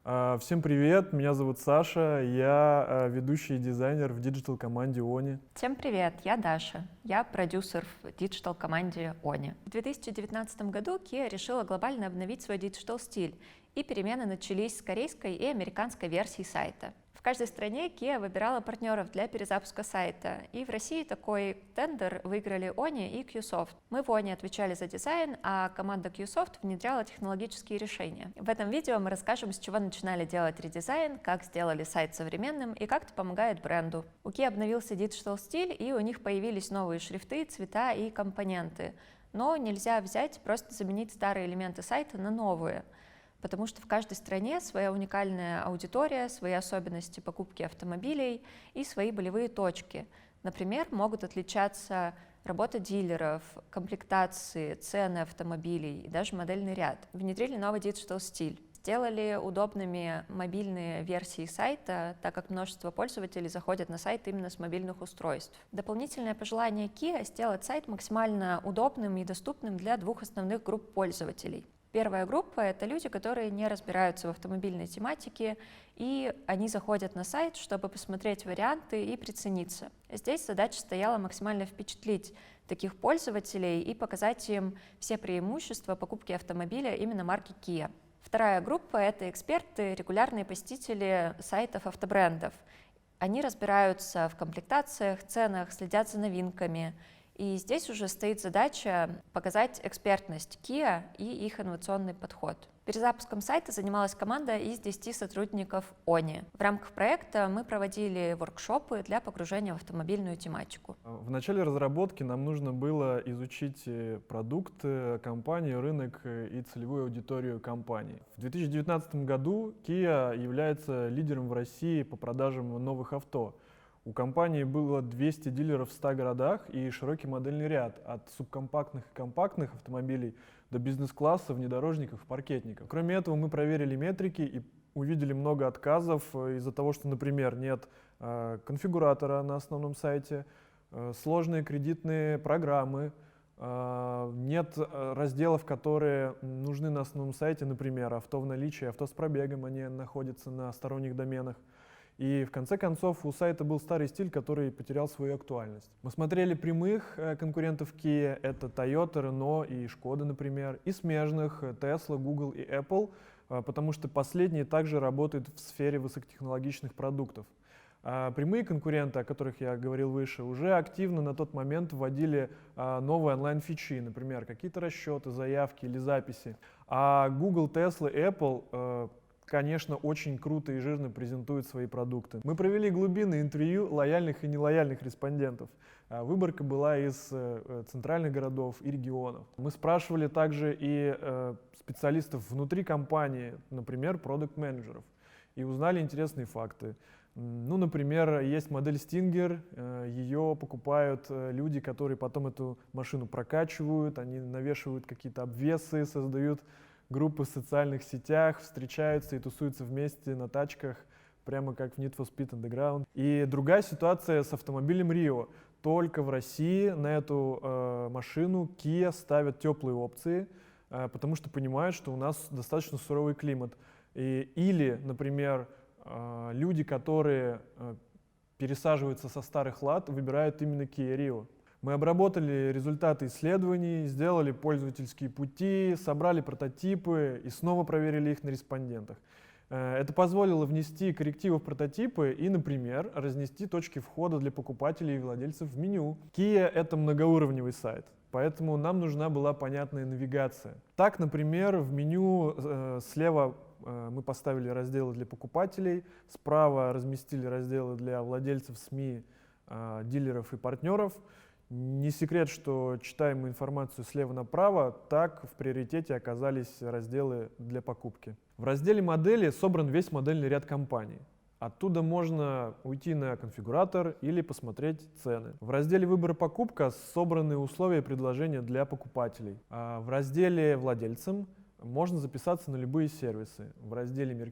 Всем привет, меня зовут Саша, я ведущий дизайнер в диджитал-команде Они. Всем привет, я Даша, я продюсер в диджитал-команде Они. В 2019 году Kia решила глобально обновить свой диджитал-стиль, и перемены начались с корейской и американской версий сайта. В каждой стране Kia выбирала партнеров для перезапуска сайта, и в России такой тендер выиграли Они и Qsoft. Мы в Они отвечали за дизайн, а команда Qsoft внедряла технологические решения. В этом видео мы расскажем, с чего начинали делать редизайн, как сделали сайт современным и как это помогает бренду. У Kia обновился диджитал-стиль, и у них появились новые шрифты, цвета и компоненты. Но нельзя взять и просто заменить старые элементы сайта на новые, потому что в каждой стране своя уникальная аудитория, свои особенности покупки автомобилей и свои болевые точки. Например, могут отличаться работа дилеров, комплектации, цены автомобилей и даже модельный ряд. Внедрили новый диджитал-стиль. Сделали удобными мобильные версии сайта, так как множество пользователей заходят на сайт именно с мобильных устройств. Дополнительное пожелание Kia — сделать сайт максимально удобным и доступным для двух основных групп пользователей. Первая группа — это люди, которые не разбираются в автомобильной тематике, и они заходят на сайт, чтобы посмотреть варианты и прицениться. Здесь задача стояла максимально впечатлить таких пользователей и показать им все преимущества покупки автомобиля именно марки Kia. Вторая группа — это эксперты, регулярные посетители сайтов автобрендов. Они разбираются в комплектациях, ценах, следят за новинками. И здесь уже стоит задача показать экспертность Kia и их инновационный подход. Перезапуском сайта занималась команда из 10 сотрудников Они. В рамках проекта мы проводили воркшопы для погружения в автомобильную тематику. В начале разработки нам нужно было изучить продукт компании, рынок и целевую аудиторию компании. В 2019 году Kia является лидером в России по продажам новых авто. У компании было 200 дилеров в 100 городах и широкий модельный ряд от субкомпактных и компактных автомобилей до бизнес-класса, внедорожников и паркетников. Кроме этого, мы проверили метрики и увидели много отказов из-за того, что, например, нет конфигуратора на основном сайте, сложные кредитные программы, нет разделов, которые нужны на основном сайте, например, авто в наличии, авто с пробегом, они находятся на сторонних доменах. И в конце концов у сайта был старый стиль, который потерял свою актуальность. Мы смотрели прямых конкурентов Kia, это Toyota, Renault и Skoda, например, и смежных Tesla, Google и Apple, потому что последние также работают в сфере высокотехнологичных продуктов. Прямые конкуренты, о которых я говорил выше, уже активно на тот момент вводили новые онлайн-фичи, например, какие-то расчеты, заявки или записи. А Google, Tesla и Apple, конечно, очень круто и жирно презентуют свои продукты. Мы провели глубинное интервью лояльных и нелояльных респондентов. Выборка была из центральных городов и регионов. Мы спрашивали также и специалистов внутри компании, например, продакт-менеджеров, и узнали интересные факты. Ну, например, есть модель Stinger, ее покупают люди, которые потом эту машину прокачивают, они навешивают какие-то обвесы, создают группы в социальных сетях, встречаются и тусуются вместе на тачках, прямо как в Need for Speed Underground. И другая ситуация с автомобилем Rio. Только в России на эту машину Kia ставят теплые опции, потому что понимают, что у нас достаточно суровый климат. Или, например, люди, которые пересаживаются со старых лад, выбирают именно Kia Rio. Мы обработали результаты исследований, сделали пользовательские пути, собрали прототипы и снова проверили их на респондентах. Это позволило внести коррективы в прототипы и, например, разнести точки входа для покупателей и владельцев в меню. Kia — это многоуровневый сайт, поэтому нам нужна была понятная навигация. Так, например, в меню слева мы поставили разделы для покупателей, справа разместили разделы для владельцев СМИ, дилеров и партнеров. Не секрет, что читаем информацию слева направо, так в приоритете оказались разделы для покупки. В разделе «Модели» собран весь модельный ряд компаний. Оттуда можно уйти на конфигуратор или посмотреть цены. В разделе «Выбор и покупка» собраны условия и предложения для покупателей. А в разделе «Владельцам» можно записаться на любые сервисы. В разделе «Мир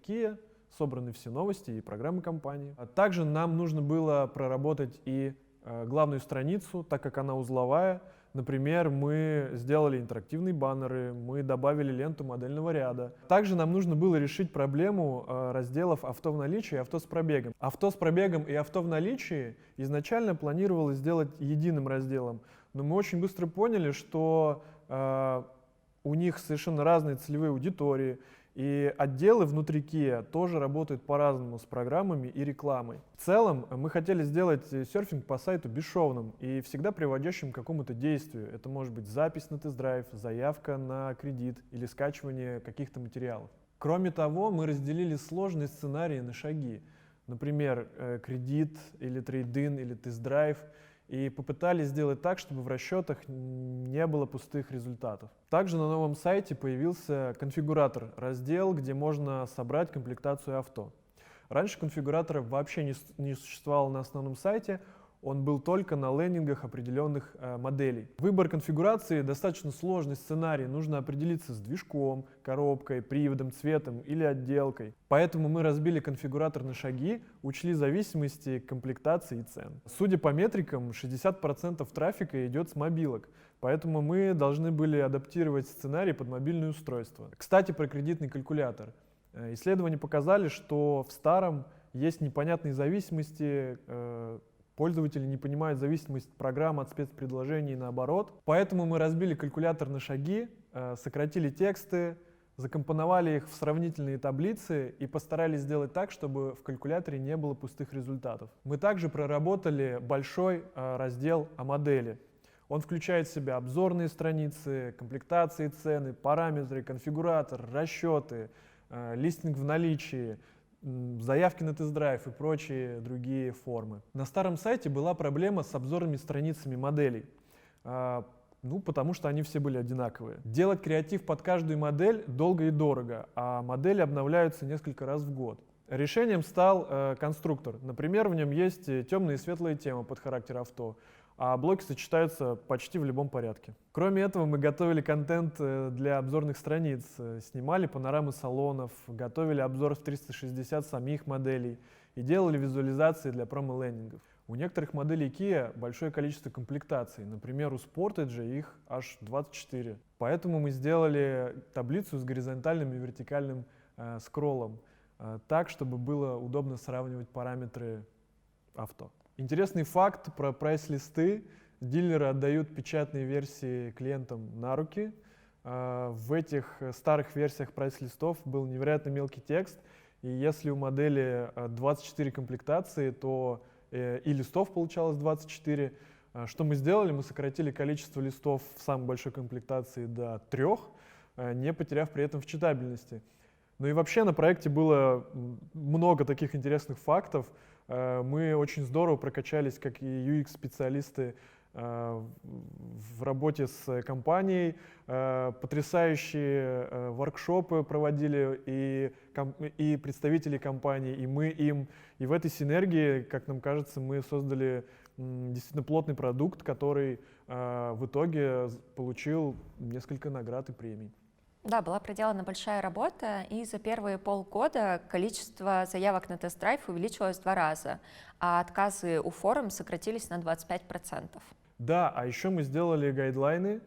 собраны все новости и программы компании. А также нам нужно было проработать и главную страницу, так как она узловая. Например, мы сделали интерактивные баннеры, мы добавили ленту модельного ряда. Также нам нужно было решить проблему разделов авто в наличии и авто с пробегом. Авто с пробегом и авто в наличии изначально планировалось сделать единым разделом, но мы очень быстро поняли, что у них совершенно разные целевые аудитории, и отделы внутри Kia тоже работают по-разному с программами и рекламой. В целом, мы хотели сделать серфинг по сайту бесшовным и всегда приводящим к какому-то действию. Это может быть запись на тест-драйв, заявка на кредит или скачивание каких-то материалов. Кроме того, мы разделили сложные сценарии на шаги. Например, кредит или трейд-ин или тест-драйв. И попытались сделать так, чтобы в расчетах не было пустых результатов. Также на новом сайте появился конфигуратор, раздел, где можно собрать комплектацию авто. Раньше конфигуратора вообще не существовало на основном сайте, он был только на лендингах определенных моделей. Выбор конфигурации достаточно сложный сценарий, нужно определиться с движком, коробкой, приводом, цветом или отделкой. Поэтому мы разбили конфигуратор на шаги, учли зависимости, комплектации и цен. Судя по метрикам, 60% трафика идет с мобилок, поэтому мы должны были адаптировать сценарий под мобильное устройство. Кстати, про кредитный калькулятор. Исследования показали, что в старом есть непонятные зависимости, пользователи не понимают зависимость программ от спецпредложений и наоборот. Поэтому мы разбили калькулятор на шаги, сократили тексты, закомпоновали их в сравнительные таблицы и постарались сделать так, чтобы в калькуляторе не было пустых результатов. Мы также проработали большой раздел о модели. Он включает в себя обзорные страницы, комплектации, цены, параметры, конфигуратор, расчеты, листинг в наличии, заявки на тест-драйв и прочие другие формы. На старом сайте была проблема с обзорными страницами моделей, потому что они все были одинаковые. Делать креатив под каждую модель долго и дорого, а модели обновляются несколько раз в год. Решением стал конструктор. Например, в нем есть темные и светлые темы под характер авто, а блоки сочетаются почти в любом порядке. Кроме этого, мы готовили контент для обзорных страниц, снимали панорамы салонов, готовили обзор в 360 самих моделей и делали визуализации для промо-лендингов. У некоторых моделей Kia большое количество комплектаций, например, у Sportage их аж 24. Поэтому мы сделали таблицу с горизонтальным и вертикальным скроллом, так, чтобы было удобно сравнивать параметры авто. Интересный факт про прайс-листы. Дилеры отдают печатные версии клиентам на руки. В этих старых версиях прайс-листов был невероятно мелкий текст. И если у модели 24 комплектации, то и листов получалось 24. Что мы сделали? Мы сократили количество листов в самой большой комплектации до 3, не потеряв при этом в читабельности. Ну и вообще на проекте было много таких интересных фактов. Мы очень здорово прокачались, как и UX-специалисты, в работе с компанией. Потрясающие воркшопы проводили и представители компании, и мы им. И в этой синергии, как нам кажется, мы создали действительно плотный продукт, который в итоге получил несколько наград и премий. Да, была проделана большая работа, и за первые полгода количество заявок на тест-драйв увеличилось в 2 раза, а отказы у форум сократились на 25%. Да, а еще мы сделали гайдлайны,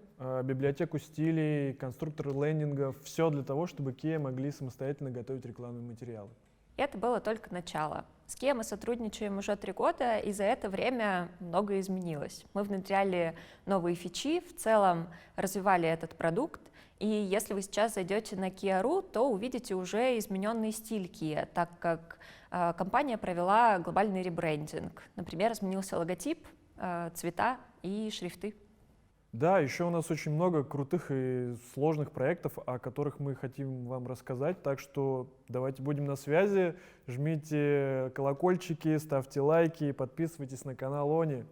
библиотеку стилей, конструктор лендингов, все для того, чтобы Kia могли самостоятельно готовить рекламные материалы. И это было только начало. С Kia мы сотрудничаем уже 3 года, и за это время многое изменилось. Мы внедряли новые фичи, в целом развивали этот продукт, и если вы сейчас зайдете на Kia.ru, то увидите уже измененный стиль Kia, так как компания провела глобальный ребрендинг. Например, изменился логотип, цвета и шрифты. Да, еще у нас очень много крутых и сложных проектов, о которых мы хотим вам рассказать, так что давайте будем на связи, жмите колокольчики, ставьте лайки, подписывайтесь на канал Они.